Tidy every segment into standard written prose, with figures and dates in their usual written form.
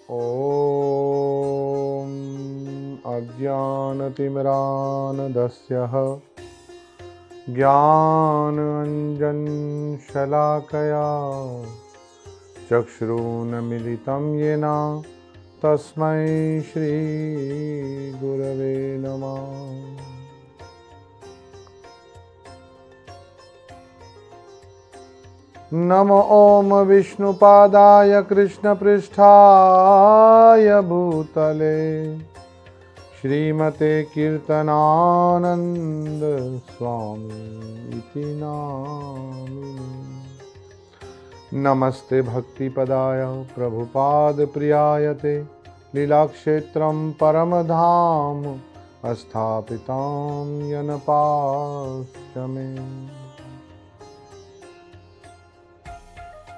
ॐ अज्ञानतिमिरान्धस्य ज्ञानाञ्जनशलाकया चक्षुरुन्मीलितं येन तस्मै श्रीगुरवे नमः। नमो ॐ विष्णुपादाय कृष्णपृष्ठाय भूतले श्रीमते कीर्तनानंद स्वामी इति नामिने। नमस्ते भक्तिपदाय प्रभुपाद प्रियायते लीलाक्षेत्रं परमधाम स्थापितं येन पार्श्वे।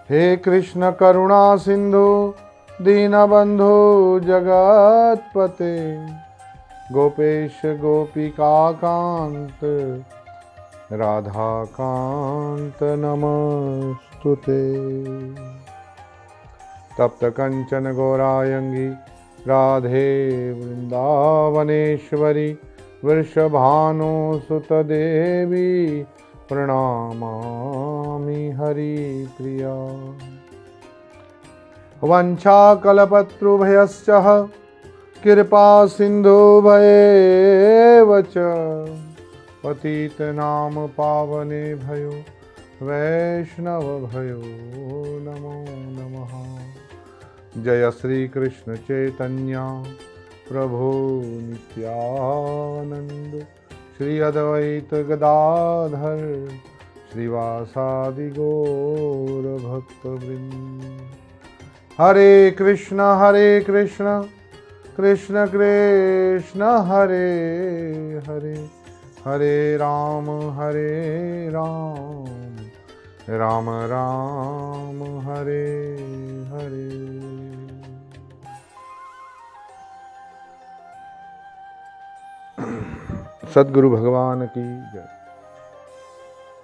हे कृष्ण करुणा सिंधु दीनबंधु जगतपते गोपेश गोपिका कांत राधा कांत नमस्तुते। तप्त कंचन गौरांगी राधे वृंदावनेश्वरी वृषभानुसुत देवी प्रणमामि हरिप्रिया। वंशाकल्पतरुभ्यश्च कृपा सिन्धुभ्येव च पतितनाम पावनेभ्यो वैष्णवभ्यो नमो नमः। जय श्री कृष्ण चैतन्य प्रभु नित्यानंद श्री अद्वैत गदाधर श्रीवासादि गौर भक्तवृंद। हरे कृष्ण कृष्ण कृष्ण हरे हरे हरे राम राम राम हरे हरे। सद्गुरु भगवान की जय।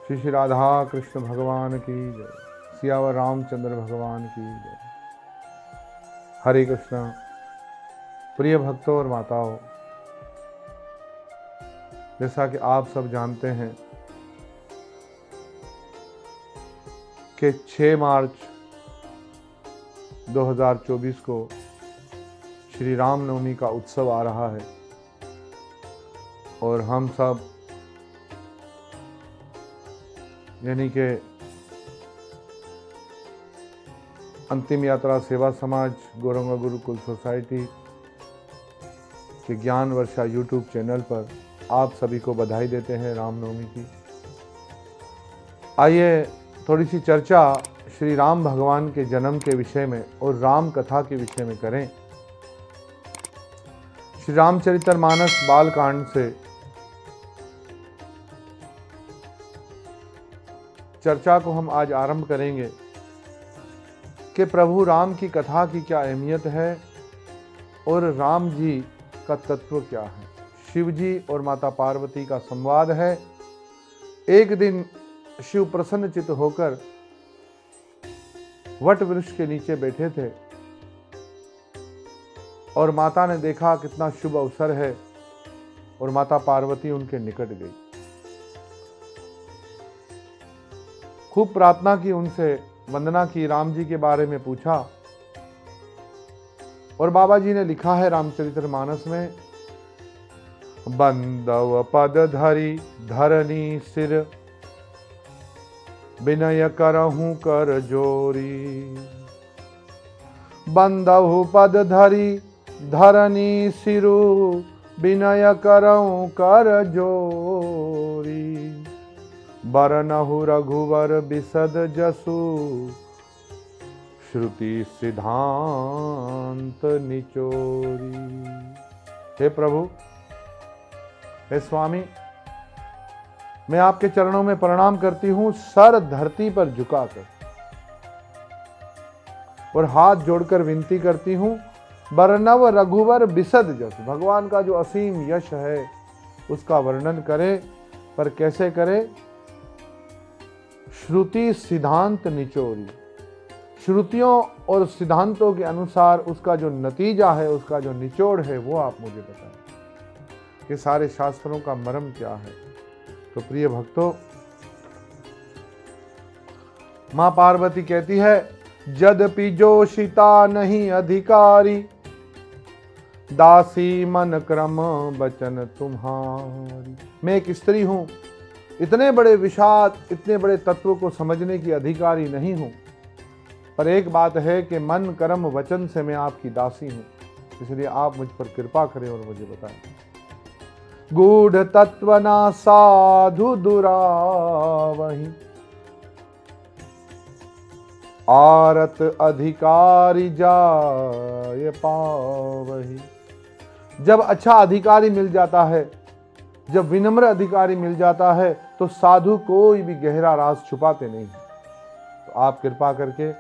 श्री श्री राधा कृष्ण भगवान की जय। सियावर रामचंद्र भगवान की जय। हरे कृष्णा। प्रिय भक्तों और माताओं, जैसा कि आप सब जानते हैं कि 6 मार्च 2024 को श्री रामनवमी का उत्सव आ रहा है और हम सब यानी कि अंतिम यात्रा सेवा समाज गौरंगा गुरुकुल सोसाइटी के ज्ञान वर्षा यूट्यूब चैनल पर आप सभी को बधाई देते हैं रामनवमी की। आइए थोड़ी सी चर्चा श्री राम भगवान के जन्म के विषय में और राम कथा के विषय में करें। श्री रामचरितमानस बालकांड से चर्चा को हम आज आरंभ करेंगे कि प्रभु राम की कथा की क्या अहमियत है और राम जी का तत्व क्या है। शिव जी और माता पार्वती का संवाद है। एक दिन शिव प्रसन्नचित्त होकर वट वृक्ष के नीचे बैठे थे और माता ने देखा कितना शुभ अवसर है और माता पार्वती उनके निकट गई। खूब प्रार्थना की, उनसे वंदना की, राम जी के बारे में पूछा और बाबा जी ने लिखा है रामचरितमानस में, बंदव पद धरी धरनी सिर विनय करहूं कर जोरी। बंदव पद धरी धरनी सिरु विनय करहूं कर जोरी। बरनहु रघुवर बिसद जसु श्रुति सिद्धांत निचोरी। हे प्रभु, हे स्वामी, मैं आपके चरणों में प्रणाम करती हूं सर धरती पर झुकाकर और हाथ जोड़कर विनती करती हूं, बरनव रघुवर बिसद जस, भगवान का जो असीम यश है उसका वर्णन करे, पर कैसे करे? श्रुति सिद्धांत निचोरी। श्रुतियों और सिद्धांतों के अनुसार उसका जो नतीजा है, उसका जो निचोड़ है, वो आप मुझे बताएं कि सारे शास्त्रों का मर्म क्या है। तो प्रिय भक्तों, मां पार्वती कहती है, यद्यपि जोशिता नहीं अधिकारी, दासी मन क्रम बचन तुम्हारी। मैं एक स्त्री हूं, इतने बड़े विषाद, इतने बड़े तत्व को समझने की अधिकारी नहीं हूं, पर एक बात है कि मन कर्म वचन से मैं आपकी दासी हूं, इसलिए आप मुझ पर कृपा करें और मुझे बताएं। गूढ़ तत्व ना साधु दुरावही, आरत अधिकारी जाय पावही। जब अच्छा अधिकारी मिल जाता है, जब विनम्र अधिकारी मिल जाता है, तो साधु कोई भी गहरा राज छुपाते नहीं। तो आप कृपा करके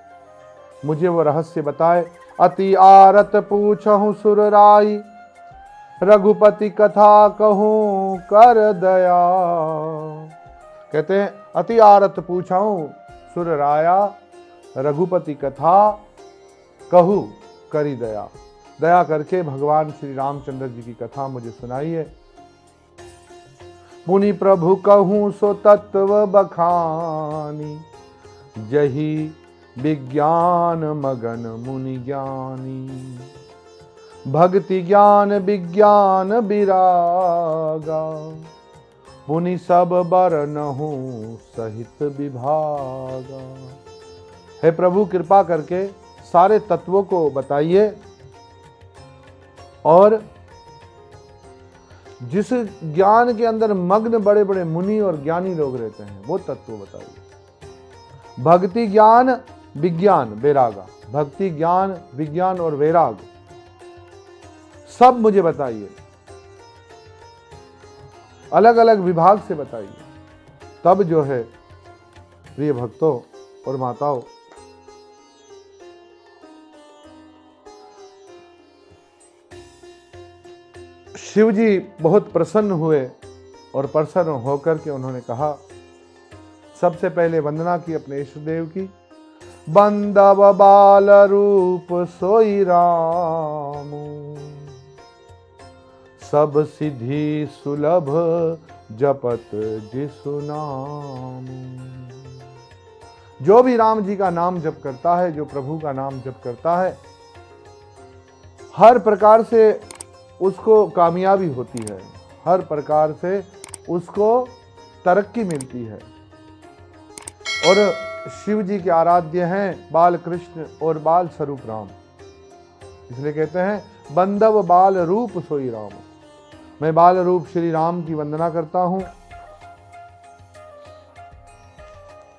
मुझे वो रहस्य बताए। अति आरत पूछहु सुरराई, रघुपति कथा कहूं कर दया। कहते हैं अति आरत पूछहु सुरराया, रघुपति कथा कहूं करी दया। दया करके भगवान श्री रामचंद्र जी की कथा मुझे सुनाइए। मुनि प्रभु कहूं सो तत्व बखानी, जही विज्ञान मगन मुनि ज्ञानी। भक्ति ज्ञान विज्ञान विरागा, मुनि सब बरनहु सहित विभागा। हे प्रभु, कृपा करके सारे तत्वों को बताइए और जिस ज्ञान के अंदर मग्न बड़े बड़े मुनि और ज्ञानी लोग रहते हैं, वो तत्व बताइए। भक्ति ज्ञान विज्ञान वैरागा, भक्ति ज्ञान विज्ञान और वैराग सब मुझे बताइए, अलग अलग विभाग से बताइए। तब जो है प्रिय भक्तों और माताओं, शिव जी बहुत प्रसन्न हुए और प्रसन्न होकर के उन्होंने कहा, सबसे पहले वंदना की अपने इष्ट देव की। बंदव बाल रूप सोई रामू, सब सिद्धि सुलभ जपत जिसु नाम। जो भी राम जी का नाम जप करता है, जो प्रभु का नाम जप करता है, हर प्रकार से उसको कामयाबी होती है, हर प्रकार से उसको तरक्की मिलती है। और शिव जी के आराध्य हैं बाल कृष्ण और बाल स्वरूप राम, इसलिए कहते हैं बंदव बाल रूप सोई राम। मैं बाल रूप श्री राम की वंदना करता हूं।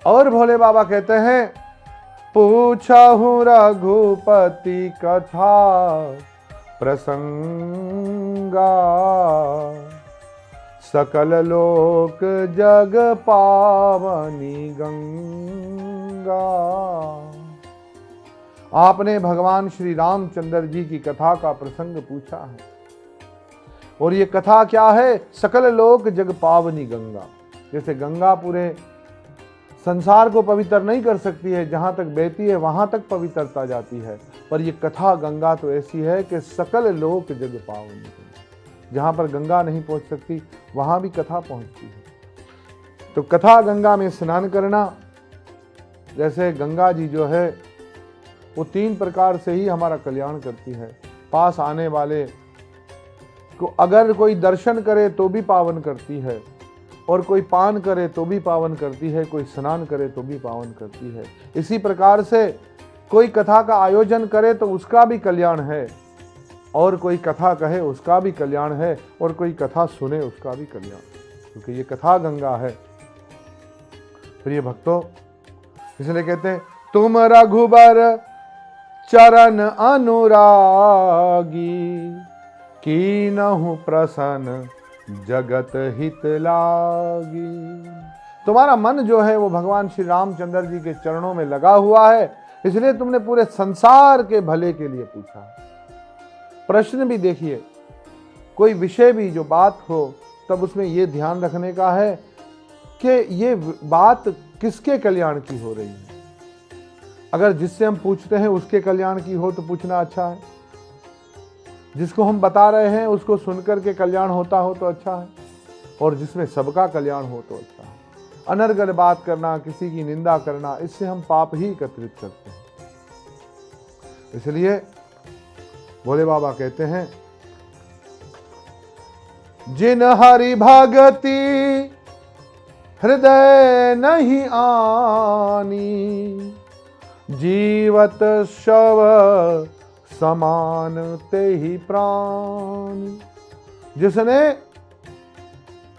और भोले बाबा कहते हैं, पूछहु रघुपति कथा प्रसंगा, सकल लोक जग पावनी गंगा। आपने भगवान श्री रामचंद्र जी की कथा का प्रसंग पूछा है, और ये कथा क्या है? सकल लोक जग पावनी गंगा। जैसे गंगा पूरे संसार को पवित्र नहीं कर सकती है, जहां तक बहती है वहां तक पवित्रता जाती है, पर ये कथा गंगा तो ऐसी है कि सकल लोक जग पावनी। जहां पर गंगा नहीं पहुंच सकती वहां भी कथा पहुंचती है। तो कथा गंगा में स्नान करना, जैसे गंगा जी जो है वो 3 प्रकार से ही हमारा कल्याण करती है। पास आने वाले को अगर कोई दर्शन करे तो भी पावन करती है, और कोई पान करे तो भी पावन करती है, कोई स्नान करे तो भी पावन करती है। इसी प्रकार से कोई कथा का आयोजन करे तो उसका भी कल्याण है, और कोई कथा कहे उसका भी कल्याण है, और कोई कथा सुने उसका भी कल्याण, क्योंकि ये कथा गंगा है। प्रिय भक्तों, इसलिए कहते हैं तुम रघुबर चरण अनुरागी, कीनहु प्रसन्न जगत हित लागी। तुम्हारा मन जो है वो भगवान श्री रामचंद्र जी के चरणों में लगा हुआ है, इसलिए तुमने पूरे संसार के भले के लिए पूछा। प्रश्न भी देखिए, कोई विषय भी जो बात हो तब उसमें ये ध्यान रखने का है कि ये बात किसके कल्याण की हो रही है। अगर जिससे हम पूछते हैं उसके कल्याण की हो तो पूछना अच्छा है, जिसको हम बता रहे हैं उसको सुनकर के कल्याण होता हो तो अच्छा है, और जिसमें सबका कल्याण हो तो अच्छा है। अनर्गल बात करना, किसी की निंदा करना, इससे हम पाप ही एकत्रित करते हैं। इसलिए भोले बाबा कहते हैं, जिन हरि भगति हृदय नहीं आनी, जीवत शव समान ते ही प्राण। जिसने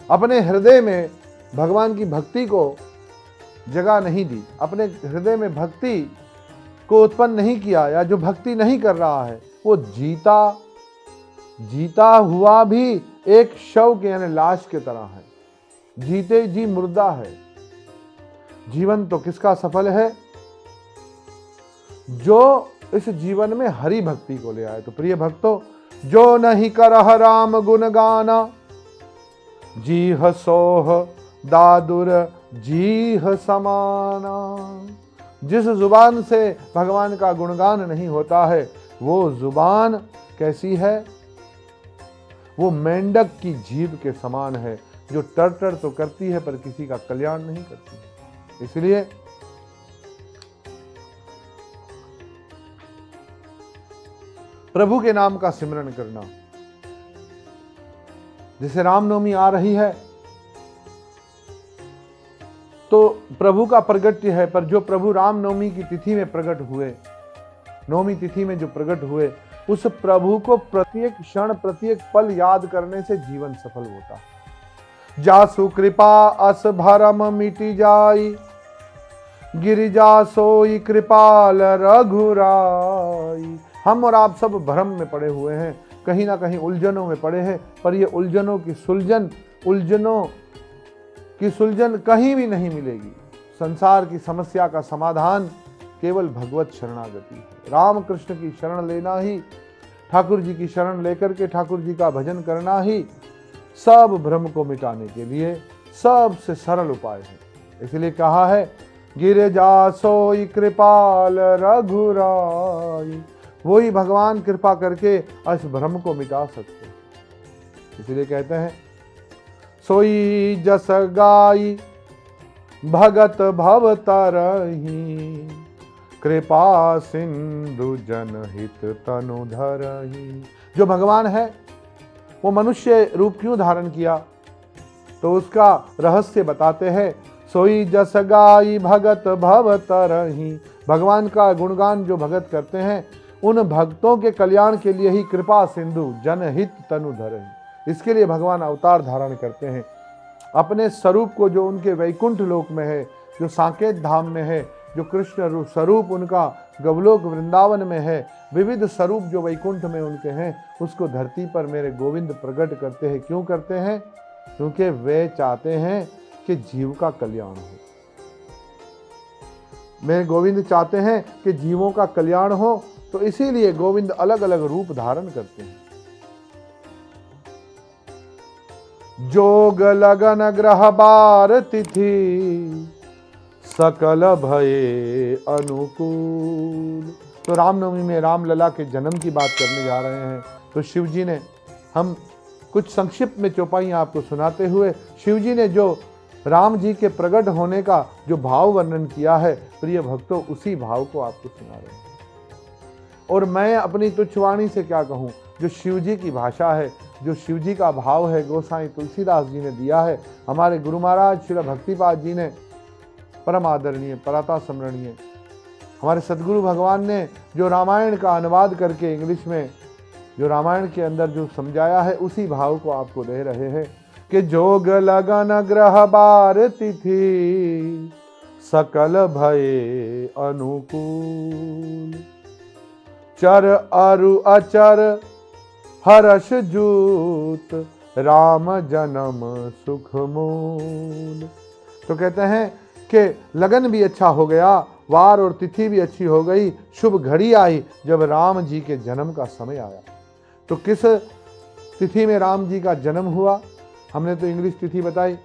अपने हृदय में भगवान की भक्ति को जगह नहीं दी, अपने हृदय में भक्ति को उत्पन्न नहीं किया, या जो भक्ति नहीं कर रहा है, वो जीता हुआ भी एक शव के यानी लाश के तरह है, जीते जी मुर्दा है। जीवन तो किसका सफल है? जो इस जीवन में हरि भक्ति को ले आए। तो प्रिय भक्तों, जो नहीं करह राम गुण गाना, जीह सोह दादुर जीह समाना। जिस जुबान से भगवान का गुणगान नहीं होता है, वो जुबान कैसी है? वो मेंढक की जीभ के समान है, जो टर तो करती है पर किसी का कल्याण नहीं करती है। इसलिए प्रभु के नाम का सिमरन करना। जैसे रामनवमी आ रही है तो प्रभु का प्रगट्य है, पर जो प्रभु रामनवमी की तिथि में प्रकट हुए, नवमी तिथि में जो प्रकट हुए, उस प्रभु को प्रत्येक क्षण प्रत्येक पल याद करने से जीवन सफल होता है। जासु कृपा अस भरम मिटी जाई, गिरिजा सोई कृपाल रघुराई। हम और आप सब भ्रम में पड़े हुए हैं, कहीं ना कहीं उलझनों में पड़े हैं, पर ये उलझनों की सुलझन कहीं भी नहीं मिलेगी। संसार की समस्या का समाधान केवल भगवत शरणागति है। राम कृष्ण की शरण लेना ही, ठाकुर जी की शरण लेकर के ठाकुर जी का भजन करना ही सब भ्रम को मिटाने के लिए सबसे सरल उपाय है। इसलिए कहा है, गिरिजा सोई कृपाल रघुराई। वही भगवान कृपा करके इस भ्रम को मिटा सकते हैं। इसलिए कहते हैं, सोई जस गाई भगत भव तरही, कृपा सिंधु जनहित तनु धरही। जो भगवान है वो मनुष्य रूप क्यों धारण किया, तो उसका रहस्य बताते हैं। सोई जस गाई भगत भव तरही। भगवान का गुणगान जो भगत करते हैं, उन भक्तों के कल्याण के लिए ही कृपा सिंधु जनहित तनु धरही। इसके लिए भगवान अवतार धारण करते हैं। अपने स्वरूप को जो उनके वैकुंठ लोक में है, जो साकेत धाम में है, जो कृष्ण स्वरूप उनका गवलोक वृंदावन में है, विविध स्वरूप जो वैकुंठ में उनके हैं, उसको धरती पर मेरे गोविंद प्रकट करते हैं। क्यों करते हैं? क्योंकि वे चाहते हैं कि जीव का कल्याण हो। मेरे गोविंद चाहते हैं कि जीवों का कल्याण हो, तो इसीलिए गोविंद अलग अलग रूप धारण करते हैं। जोग लगन ग्रह बार तिथि, सकल भये अनुकूल। तो रामनवमी में रामलला के जन्म की बात करने जा रहे हैं। तो शिव जी ने, हम कुछ संक्षिप्त में चौपाइयां आपको सुनाते हुए, शिव जी ने जो राम जी के प्रकट होने का जो भाव वर्णन किया है, प्रिय भक्तों, उसी भाव को आपको सुना रहे हैं। और मैं अपनी तुच्छ वाणी से क्या कहूँ, जो शिव जी की भाषा है, जो शिव जी का भाव है, गोसाई तुलसीदास जी ने दिया है। हमारे गुरु महाराज श्री भक्तिपाद जी ने, परम आदरणीय पराता स्मरणीय हमारे सदगुरु भगवान ने जो रामायण का अनुवाद करके इंग्लिश में जो रामायण के अंदर जो समझाया है, उसी भाव को आपको दे रहे हैं कि जोग लगन ग्रह बार तिथि, सकल भये अनुकूल। चर अरु अचर हर्ष जूत, राम जन्म सुख मूल। तो कहते हैं कि लगन भी अच्छा हो गया, वार और तिथि भी अच्छी हो गई, शुभ घड़ी आई जब राम जी के जन्म का समय आया। तो किस तिथि में राम जी का जन्म हुआ? हमने तो इंग्लिश तिथि बताई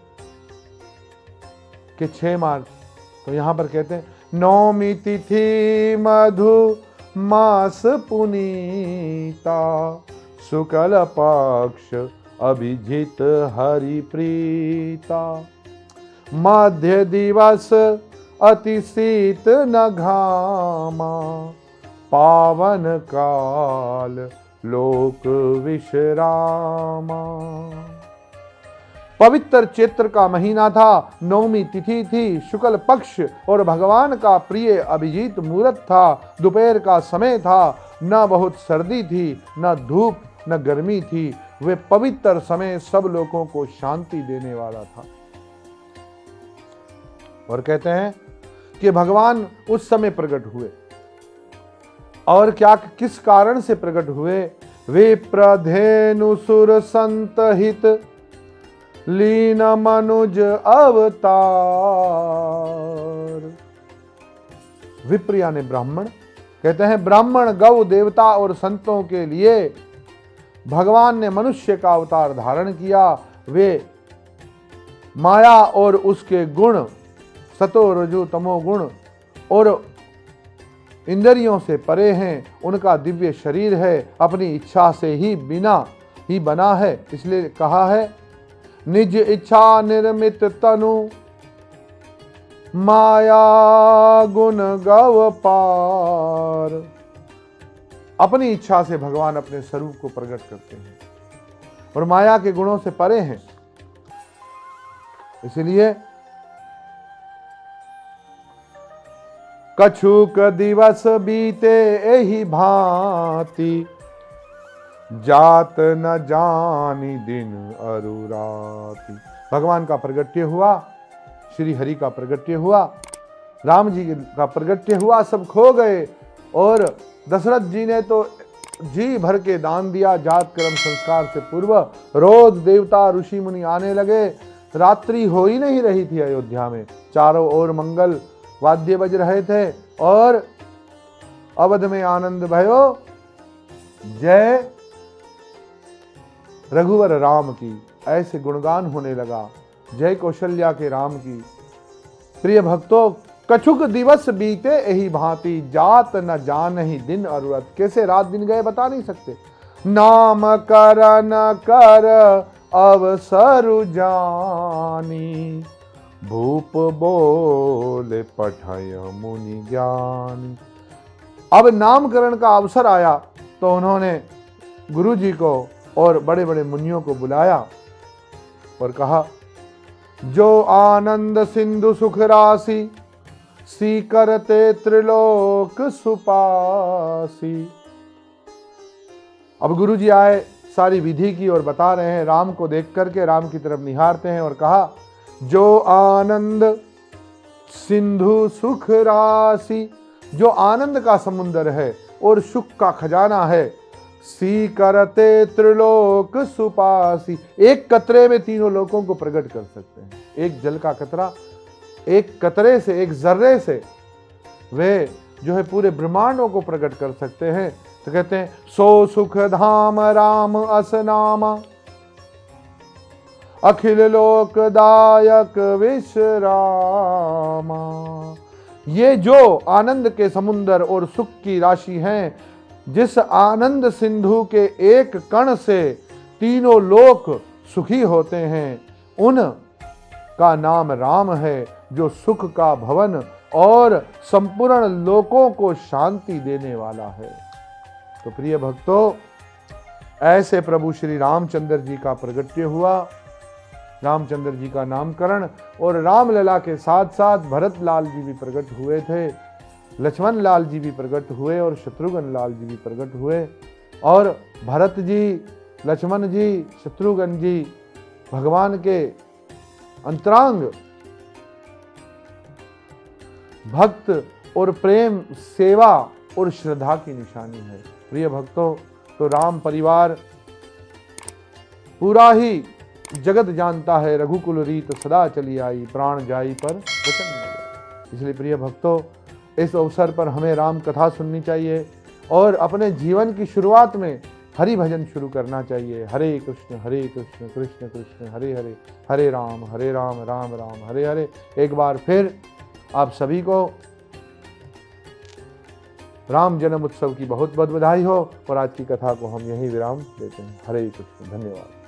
कि 6 मार्च। तो यहाँ पर कहते हैं नौमी तिथि मधु मास पुनीता, शुक्ल पक्ष अभिजित हरि प्रीता। मध्य दिवस अति शीत न घामा, पावन काल लोक विश्रामा। पवित्र चैत्र का महीना था, नौमी तिथि थी, शुक्ल पक्ष और भगवान का प्रिय अभिजीत मुहूर्त था। दोपहर का समय था, न बहुत सर्दी थी, न धूप न गर्मी थी। वे पवित्र समय सब लोगों को शांति देने वाला था। और कहते हैं कि भगवान उस समय प्रकट हुए, और क्या किस कारण से प्रकट हुए? वे प्रधेनु सुर संत हित लीन मनुज अवतार। विप्र यानी ब्राह्मण, कहते हैं ब्राह्मण गौ देवता और संतों के लिए भगवान ने मनुष्य का अवतार धारण किया। वे माया और उसके गुण, सतो रजो तमो गुण और इंद्रियों से परे हैं। उनका दिव्य शरीर है, अपनी इच्छा से ही बिना ही बना है। इसलिए कहा है, निज इच्छा निर्मित तनु माया गुण गव पार। अपनी इच्छा से भगवान अपने स्वरूप को प्रकट करते हैं और माया के गुणों से परे हैं। इसलिए कछुक दिवस बीते एहि भांति, जात न जानी दिन अरु राति। भगवान का प्रगट्य हुआ, श्री हरि का प्रगट्य हुआ, राम जी का प्रगट्य हुआ, सब खो गए। और दशरथ जी ने तो जी भर के दान दिया। जात कर्म संस्कार से पूर्व रोज देवता ऋषि मुनि आने लगे। रात्रि हो ही नहीं रही थी अयोध्या में, चारों ओर मंगल वाद्य बज रहे थे और अवध में आनंद भयो। जय रघुवर राम की, ऐसे गुणगान होने लगा। जय कौशल्या के राम की। प्रिय भक्तों, कछुक दिवस बीते एही भांति, जात न जानहि दिन अरुरत। कैसे रात दिन गए बता नहीं सकते। नाम कर न कर अवसरु जानी, भूप बोले पठय मुनि ज्ञानी। अब नामकरण का अवसर आया तो उन्होंने गुरु जी को और बड़े बड़े मुनियों को बुलाया और कहा, जो आनंद सिंधु सुख राशि, सी करते त्रिलोक सुपासी। अब गुरु जी आए, सारी विधि की और बता रहे हैं। राम को देख करके राम की तरफ निहारते हैं और कहा, जो आनंद सिंधु सुख राशि, जो आनंद का समुद्र है और सुख का खजाना है। सी करते त्रिलोक सुपासी, एक कतरे में तीनों लोगों को प्रकट कर सकते हैं। एक जल का कतरा, एक कतरे से, एक जर्रे से वे जो है पूरे ब्रह्मांडों को प्रकट कर सकते हैं। तो कहते हैं, सो सुख धाम राम असनामा, अखिल लोकदायक विश्रामा। ये जो आनंद के समुंदर और सुख की राशि हैं, जिस आनंद सिंधु के एक कण से तीनों लोक सुखी होते हैं, उन का नाम राम है, जो सुख का भवन और संपूर्ण लोकों को शांति देने वाला है। तो प्रिय भक्तों, ऐसे प्रभु श्री रामचंद्र जी का प्रगट्य हुआ। रामचंद्र जी का नामकरण, और रामलला के साथ साथ भरत लाल जी भी प्रकट हुए थे, लक्ष्मण लाल जी भी प्रकट हुए और शत्रुघ्न लाल जी भी प्रकट हुए। और भरत जी, लक्ष्मण जी, शत्रुघ्न जी भगवान के अंतरांग भक्त और प्रेम, सेवा और श्रद्धा की निशानी है। प्रिय भक्तों, तो राम परिवार पूरा ही जगत जानता है, रघुकुल रीत सदा चली आई, प्राण जाई पर वचन न जाई। इसलिए प्रिय भक्तों, इस अवसर पर हमें राम कथा सुननी चाहिए और अपने जीवन की शुरुआत में हरि भजन शुरू करना चाहिए। हरे कृष्ण कृष्ण कृष्ण हरे हरे, हरे राम राम राम हरे हरे। एक बार फिर आप सभी को राम जन्म उत्सव की बहुत बहुत बधाई हो और आज की कथा को हम यहीं विराम देते हैं। हरे कृष्ण, धन्यवाद।